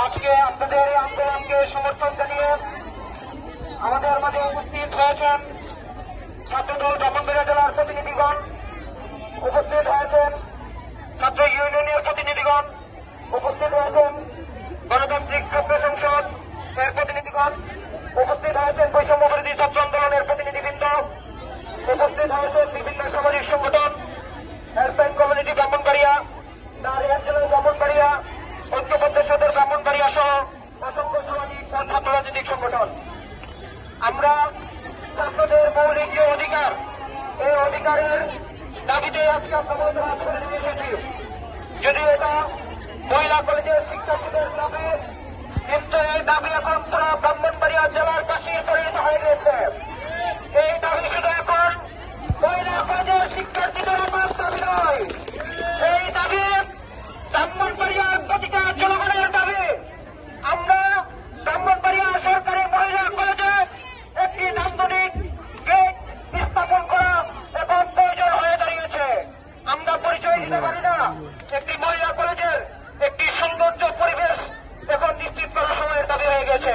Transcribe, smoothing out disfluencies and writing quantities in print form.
আজকে আপনাদের এই আন্দোলনকে সমর্থন জানিয়ে আমাদের মাঝে উপস্থিত হয়েছেন ছাত্রদল ব্রাহ্মণবাড়িয়া জেলার প্রতিনিধিগণ, উপস্থিত হয়েছেন ছাত্র ইউনিয়নের প্রতিনিধিগণ, উপস্থিত হয়েছেন গণতান্ত্রিক ছাত্র সংসদ এর প্রতিনিধিগণ, উপস্থিত হয়েছেন বৈষম্য বিরোধী ছাত্র আন্দোলনের প্রতিনিধিবৃন্দ, উপস্থিত হয়েছেন বিভিন্ন সামাজিক সংগঠন, হেল্পলাইন কমিউনিটি ব্রাহ্মণবাড়িয়া, তার অঞ্চলের ব্রাহ্মণবাড়িয়া, ঐক্যবদ্ধ সদর ব্রাহ্মণবাড়িয়া সহ অসংখ্য সামাজিক ও ছাত্র রাজনৈতিক সংগঠন। আমরা ছাত্রদের মৌলিক যে অধিকার, এই অধিকারের দাবিতে আজকে আপনাদের কাজ করে নিয়ে এসেছি। যদিও এটা মহিলা কলেজের শিক্ষার্থীদের দাবি, কিন্তু এই দাবি এখন পুরো ব্রাহ্মণবাড়িয়া জেলার বাসীর পরিণত হয়ে গেছে। এই দাবি শুধু এখন মহিলা কলেজের শিক্ষার্থীদের আমার দাবি নয়, এই দাবি ব্রাহ্মণবাড়িয়ার প্রতিটা জনগণের দাবি। আমরা ব্রাহ্মণবাড়িয়া সরকারি মহিলা কলেজে একটি নান্দনিক গেট স্থাপন করা এখন প্রয়োজন হয়ে দাঁড়িয়েছে। আমরা পরিচয় দিতে পারি না, একটি মহিলা কলেজের একটি সৌন্দর্য পরিবেশ এখন নিশ্চিত করার সময়ের দাবি হয়ে গেছে।